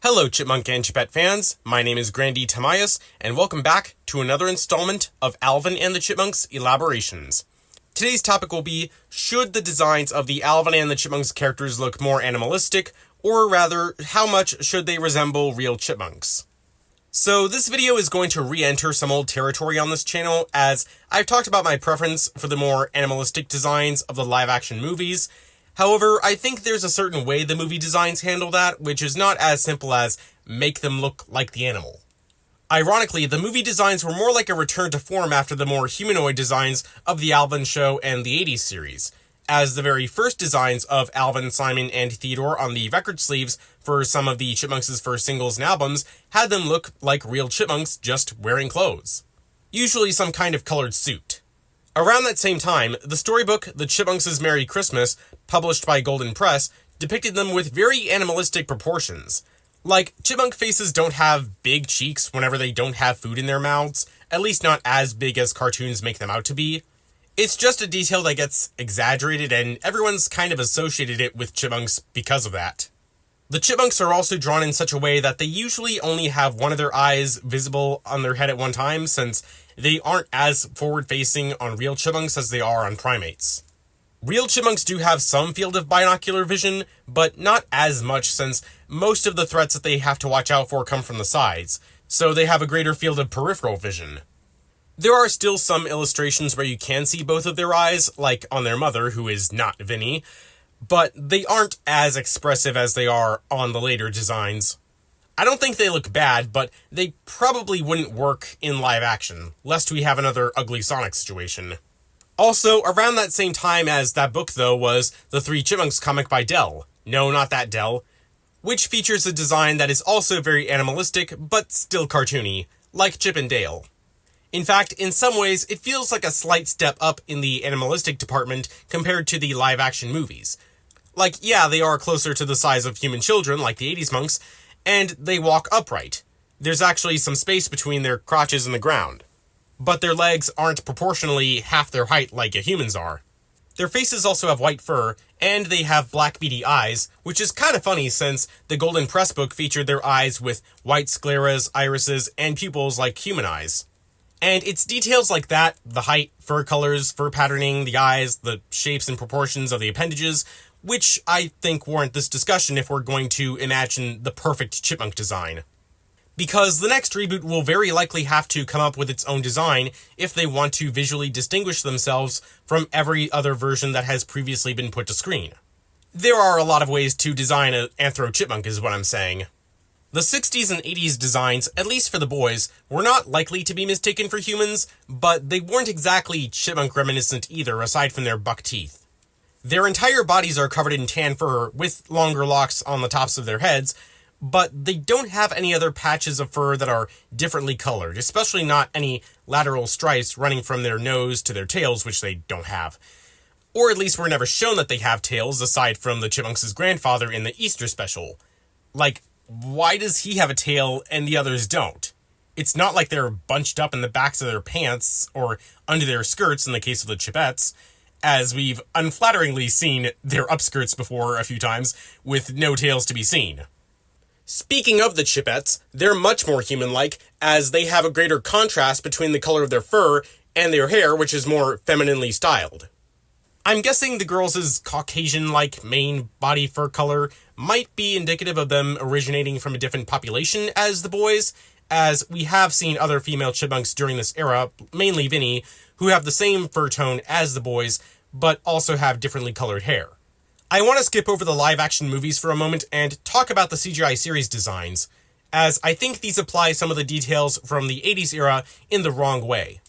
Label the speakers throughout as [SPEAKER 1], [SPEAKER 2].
[SPEAKER 1] Hello Chipmunk and Chipette fans, my name is Grandy Tamias, and welcome back to another installment of Alvin and the Chipmunks Elaborations. Today's topic will be, should the designs of the Alvin and the Chipmunks characters look more animalistic, or rather, how much should they resemble real chipmunks? So this video is going to re-enter some old territory on this channel, as I've talked about my preference for the more animalistic designs of the live-action movies. However, I think there's a certain way the movie designs handle that, which is not as simple as make them look like the animal. Ironically, the movie designs were more like a return to form after the more humanoid designs of the Alvin show and the 80s series, as the very first designs of Alvin, Simon, and Theodore on the record sleeves for some of the Chipmunks' first singles and albums had them look like real chipmunks just wearing clothes. Usually some kind of colored suit. Around that same time, the storybook The Chipmunks' Merry Christmas, published by Golden Press, depicted them with very animalistic proportions. Like, chipmunk faces don't have big cheeks whenever they don't have food in their mouths, at least not as big as cartoons make them out to be. It's just a detail that gets exaggerated, and everyone's kind of associated it with chipmunks because of that. The chipmunks are also drawn in such a way that they usually only have one of their eyes visible on their head at one time, since they aren't as forward-facing on real chipmunks as they are on primates. Real chipmunks do have some field of binocular vision, but not as much since most of the threats that they have to watch out for come from the sides, so they have a greater field of peripheral vision. There are still some illustrations where you can see both of their eyes, like on their mother, who is not Vinny, but they aren't as expressive as they are on the later designs. I don't think they look bad, but they probably wouldn't work in live action, lest we have another ugly Sonic situation. Also, around that same time as that book, though, was the Three Chipmunks comic by Dell. No, not that Dell. Which features a design that is also very animalistic, but still cartoony, like Chip and Dale. In fact, in some ways, it feels like a slight step up in the animalistic department compared to the live-action movies. Like, yeah, they are closer to the size of human children, like the 80s monks, and they walk upright. There's actually some space between their crotches and the ground. But their legs aren't proportionally half their height like a human's are. Their faces also have white fur, and they have black beady eyes, which is kind of funny since the Golden Press book featured their eyes with white scleras, irises, and pupils like human eyes. And it's details like that, the height, fur colors, fur patterning, the eyes, the shapes and proportions of the appendages, which I think warrant this discussion if we're going to imagine the perfect chipmunk design. Because the next reboot will very likely have to come up with its own design if they want to visually distinguish themselves from every other version that has previously been put to screen. There are a lot of ways to design an anthro chipmunk is what I'm saying. The 60s and 80s designs, at least for the boys, were not likely to be mistaken for humans, but they weren't exactly chipmunk reminiscent either, aside from their buck teeth. Their entire bodies are covered in tan fur, with longer locks on the tops of their heads, but they don't have any other patches of fur that are differently colored, especially not any lateral stripes running from their nose to their tails, which they don't have. Or at least we're never shown that they have tails, aside from the Chipmunks' grandfather in the Easter special. Like, why does he have a tail and the others don't? It's not like they're bunched up in the backs of their pants, or under their skirts in the case of the Chipettes, as we've unflatteringly seen their upskirts before a few times, with no tails to be seen. Speaking of the Chipettes, they're much more human-like, as they have a greater contrast between the color of their fur and their hair, which is more femininely styled. I'm guessing the girls' Caucasian-like main body fur color might be indicative of them originating from a different population as the boys, as we have seen other female chipmunks during this era, mainly Vinny, who have the same fur tone as the boys, but also have differently colored hair. I want to skip over the live-action movies for a moment and talk about the CGI series designs, as I think these apply some of the details from the 80s era in the wrong way.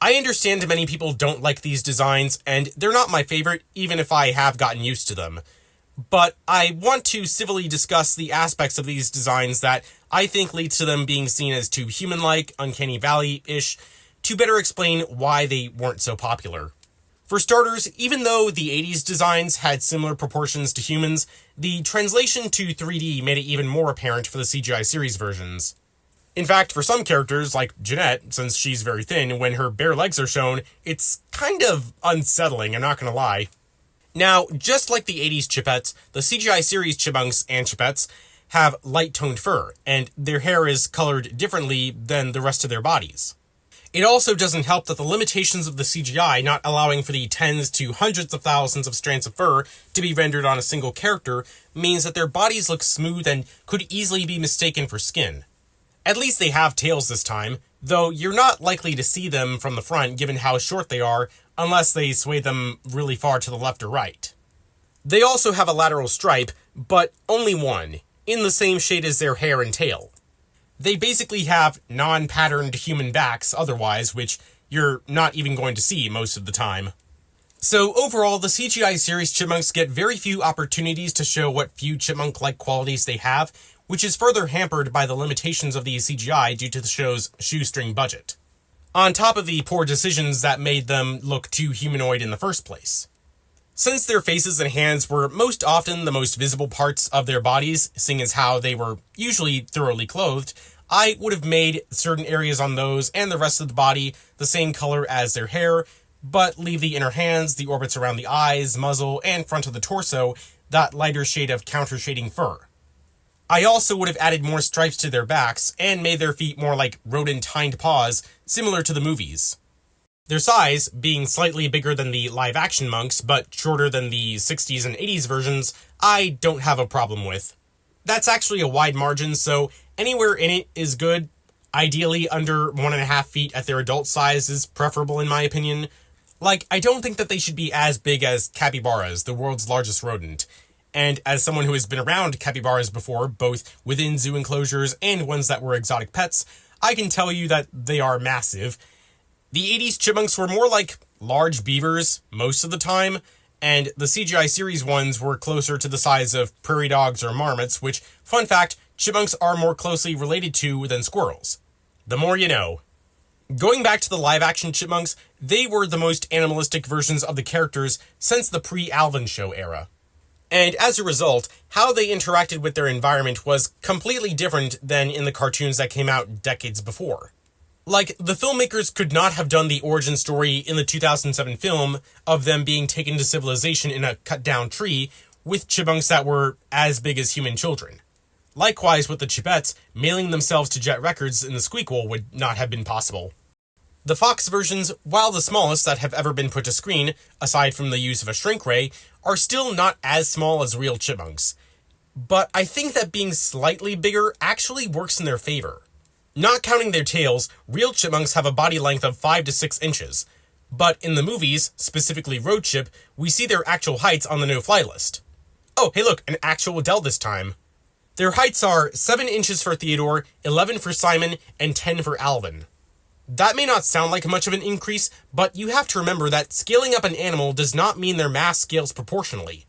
[SPEAKER 1] I understand many people don't like these designs, and they're not my favorite, even if I have gotten used to them. But I want to civilly discuss the aspects of these designs that I think lead to them being seen as too human-like, Uncanny Valley-ish, to better explain why they weren't so popular. For starters, even though the 80s designs had similar proportions to humans, the translation to 3D made it even more apparent for the CGI series versions. In fact, for some characters, like Jeanette, since she's very thin, when her bare legs are shown, it's kind of unsettling, I'm not gonna lie. Now, just like the 80s Chipettes, the CGI series Chipmunks and Chipettes have light-toned fur, and their hair is colored differently than the rest of their bodies. It also doesn't help that the limitations of the CGI not allowing for the tens to hundreds of thousands of strands of fur to be rendered on a single character means that their bodies look smooth and could easily be mistaken for skin. At least they have tails this time, though you're not likely to see them from the front given how short they are unless they sway them really far to the left or right. They also have a lateral stripe, but only one, in the same shade as their hair and tail. They basically have non-patterned human backs otherwise, which you're not even going to see most of the time. So overall, the CGI series Chipmunks get very few opportunities to show what few chipmunk-like qualities they have, which is further hampered by the limitations of the CGI due to the show's shoestring budget. On top of the poor decisions that made them look too humanoid in the first place. Since their faces and hands were most often the most visible parts of their bodies, seeing as how they were usually thoroughly clothed, I would have made certain areas on those and the rest of the body the same color as their hair, but leave the inner hands, the orbits around the eyes, muzzle, and front of the torso that lighter shade of counter-shading fur. I also would have added more stripes to their backs and made their feet more like rodent hind paws, similar to the movies. Their size, being slightly bigger than the live-action monks, but shorter than the 60s and 80s versions, I don't have a problem with. That's actually a wide margin, so anywhere in it is good. Ideally, under 1.5 feet at their adult size is preferable in my opinion. Like, I don't think that they should be as big as capybaras, the world's largest rodent. And as someone who has been around capybaras before, both within zoo enclosures and ones that were exotic pets, I can tell you that they are massive. The 80s chipmunks were more like large beavers most of the time, and the CGI series ones were closer to the size of prairie dogs or marmots, which, fun fact, chipmunks are more closely related to than squirrels. The more you know. Going back to the live-action chipmunks, they were the most animalistic versions of the characters since the pre-Alvin show era. And as a result, how they interacted with their environment was completely different than in the cartoons that came out decades before. Like, the filmmakers could not have done the origin story in the 2007 film of them being taken to civilization in a cut-down tree with chipmunks that were as big as human children. Likewise with the Chipettes, mailing themselves to Jet Records in the Squeakquel would not have been possible. The Fox versions, while the smallest that have ever been put to screen, aside from the use of a shrink ray, are still not as small as real chipmunks. But I think that being slightly bigger actually works in their favor. Not counting their tails, real chipmunks have a body length of 5 to 6 inches. But in the movies, specifically Road Chip, we see their actual heights on the no-fly list. Oh, hey look, an actual Dell this time. Their heights are 7 inches for Theodore, 11 for Simon, and 10 for Alvin. That may not sound like much of an increase, but you have to remember that scaling up an animal does not mean their mass scales proportionally.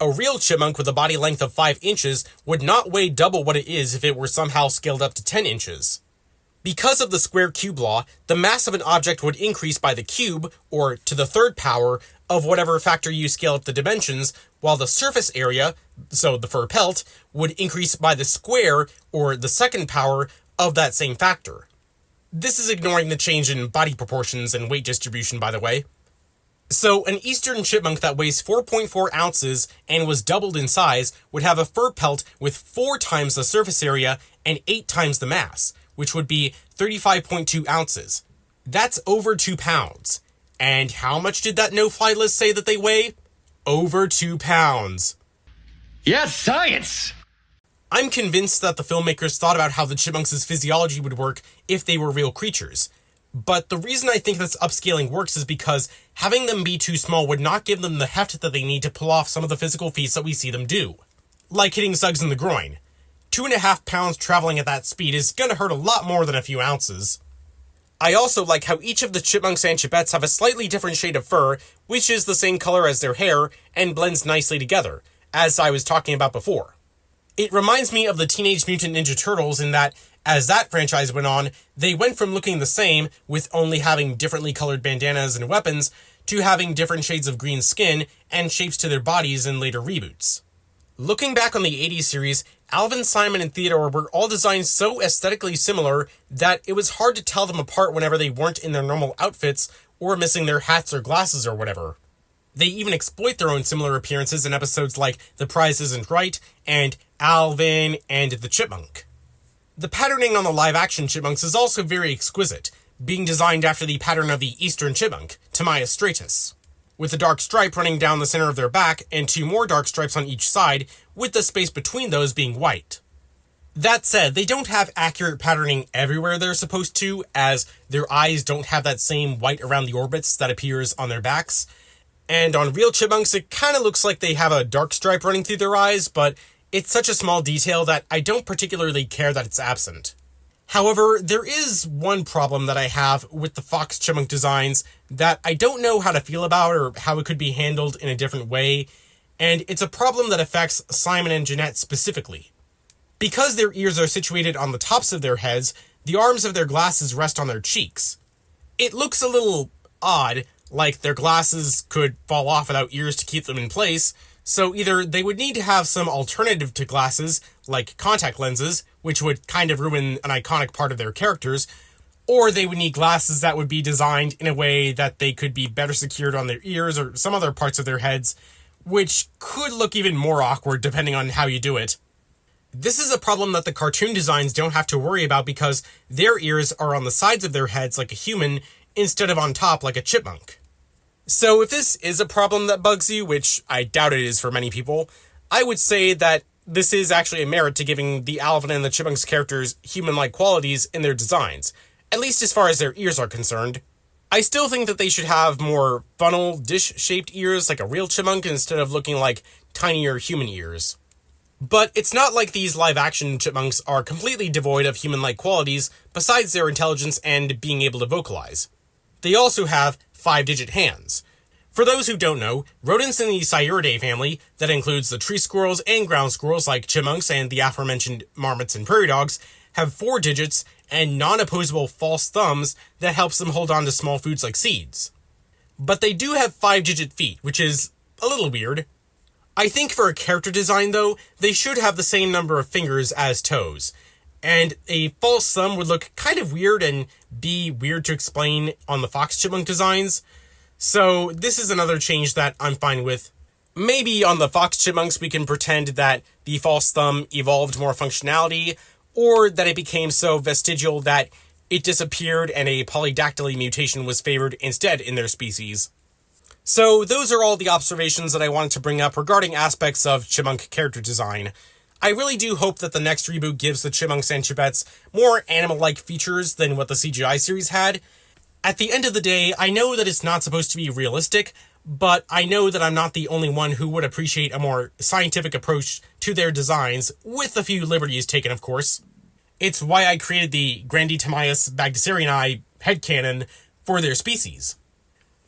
[SPEAKER 1] A real chipmunk with a body length of 5 inches would not weigh double what it is if it were somehow scaled up to 10 inches. Because of the square cube law, the mass of an object would increase by the cube, or to the third power, of whatever factor you scale up the dimensions, while the surface area, so the fur pelt, would increase by the square, or the second power, of that same factor. This is ignoring the change in body proportions and weight distribution, by the way. So, an eastern chipmunk that weighs 4.4 ounces and was doubled in size would have a fur pelt with 4 times the surface area and 8 times the mass, which would be 35.2 ounces. That's over 2 pounds. And how much did that no-fly list say that they weigh? Over 2 pounds.
[SPEAKER 2] Yes, science!
[SPEAKER 1] I'm convinced that the filmmakers thought about how the chipmunks' physiology would work if they were real creatures. But the reason I think this upscaling works is because having them be too small would not give them the heft that they need to pull off some of the physical feats that we see them do. Like hitting Suggs in the groin. 2.5 pounds traveling at that speed is gonna hurt a lot more than a few ounces. I also like how each of the Chipmunks and Chipettes have a slightly different shade of fur, which is the same color as their hair, and blends nicely together, as I was talking about before. It reminds me of the Teenage Mutant Ninja Turtles in that, as that franchise went on, they went from looking the same, with only having differently colored bandanas and weapons, to having different shades of green skin and shapes to their bodies in later reboots. Looking back on the 80s series, Alvin, Simon, and Theodore were all designed so aesthetically similar that it was hard to tell them apart whenever they weren't in their normal outfits or missing their hats or glasses or whatever. They even exploit their own similar appearances in episodes like The Prize Isn't Right and Alvin, and the Chipmunk. The patterning on the live-action chipmunks is also very exquisite, being designed after the pattern of the eastern chipmunk, Tamias striatus, with a dark stripe running down the center of their back and 2 more dark stripes on each side, with the space between those being white. That said, they don't have accurate patterning everywhere they're supposed to, as their eyes don't have that same white around the orbits that appears on their backs. And on real chipmunks, it kind of looks like they have a dark stripe running through their eyes, but it's such a small detail that I don't particularly care that it's absent. However, there is one problem that I have with the fox chipmunk designs that I don't know how to feel about or how it could be handled in a different way, and it's a problem that affects Simon and Jeanette specifically. Because their ears are situated on the tops of their heads, the arms of their glasses rest on their cheeks. It looks a little odd, like their glasses could fall off without ears to keep them in place, so either they would need to have some alternative to glasses, like contact lenses, which would kind of ruin an iconic part of their characters, or they would need glasses that would be designed in a way that they could be better secured on their ears or some other parts of their heads, which could look even more awkward depending on how you do it. This is a problem that the cartoon designs don't have to worry about because their ears are on the sides of their heads like a human instead of on top like a chipmunk. So if this is a problem that bugs you, which I doubt it is for many people, I would say that this is actually a merit to giving the Alvin and the Chipmunks characters human-like qualities in their designs, at least as far as their ears are concerned. I still think that they should have more funnel, dish-shaped ears like a real chipmunk instead of looking like tinier human ears. But it's not like these live-action chipmunks are completely devoid of human-like qualities besides their intelligence and being able to vocalize. They also have 5-digit hands. For those who don't know, rodents in the Sciuridae family, that includes the tree squirrels and ground squirrels like chipmunks and the aforementioned marmots and prairie dogs, have 4 digits and non-opposable false thumbs that helps them hold on to small foods like seeds. But they do have 5-digit feet, which is a little weird. I think for a character design, though, they should have the same number of fingers as toes. And a false thumb would look kind of weird and be weird to explain on the fox chipmunk designs. So this is another change that I'm fine with. Maybe on the fox chipmunks we can pretend that the false thumb evolved more functionality, or that it became so vestigial that it disappeared and a polydactyly mutation was favored instead in their species. So those are all the observations that I wanted to bring up regarding aspects of chipmunk character design. I really do hope that the next reboot gives the Chipmunks and Chipettes more animal-like features than what the CGI series had. At the end of the day, I know that it's not supposed to be realistic, but I know that I'm not the only one who would appreciate a more scientific approach to their designs, with a few liberties taken, of course. It's why I created the Granditamias bagdasariani headcanon for their species.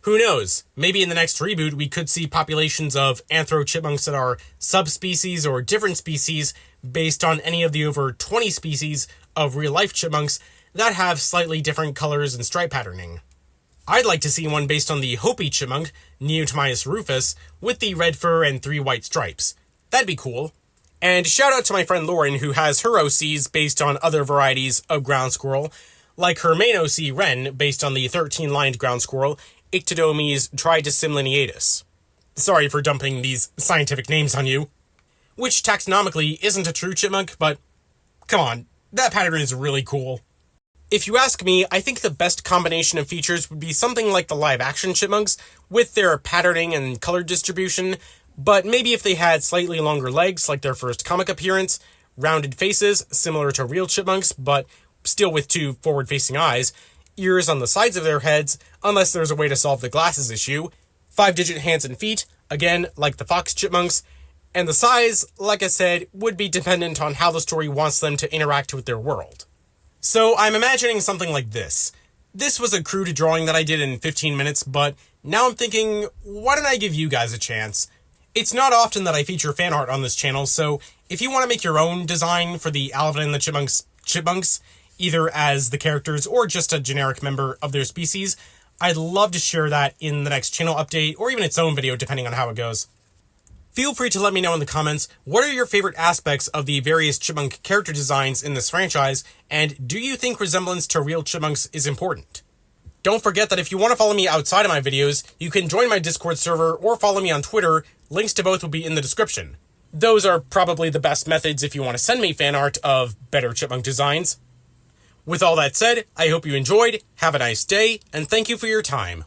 [SPEAKER 1] Who knows? Maybe in the next reboot we could see populations of anthro chipmunks that are subspecies or different species based on any of the over 20 species of real-life chipmunks that have slightly different colors and stripe patterning. I'd like to see one based on the Hopi chipmunk, Neotamias rufus, with the red fur and 3 white stripes. That'd be cool. And shout out to my friend Lauren, who has her OCs based on other varieties of ground squirrel, like her main OC Wren based on the 13-lined ground squirrel, Ictodomys tridecimlineatus. Sorry for dumping these scientific names on you. Which taxonomically isn't a true chipmunk, but come on, that pattern is really cool. If you ask me, I think the best combination of features would be something like the live-action chipmunks, with their patterning and color distribution, but maybe if they had slightly longer legs like their first comic appearance, rounded faces similar to real chipmunks, but still with 2 forward-facing eyes, ears on the sides of their heads, unless there's a way to solve the glasses issue, 5-digit hands and feet, again, like the fox chipmunks, and the size, like I said, would be dependent on how the story wants them to interact with their world. So I'm imagining something like this. This was a crude drawing that I did in 15 minutes, but now I'm thinking, why don't I give you guys a chance? It's not often that I feature fan art on this channel, so if you want to make your own design for the Alvin and the Chipmunks, either as the characters or just a generic member of their species, I'd love to share that in the next channel update, or even its own video, depending on how it goes. Feel free to let me know in the comments, what are your favorite aspects of the various chipmunk character designs in this franchise, and do you think resemblance to real chipmunks is important? Don't forget that if you want to follow me outside of my videos, you can join my Discord server or follow me on Twitter. Links to both will be in the description. those are probably the best methods if you want to send me fan art of better chipmunk designs. With all that said, I hope you enjoyed, have a nice day, and thank you for your time.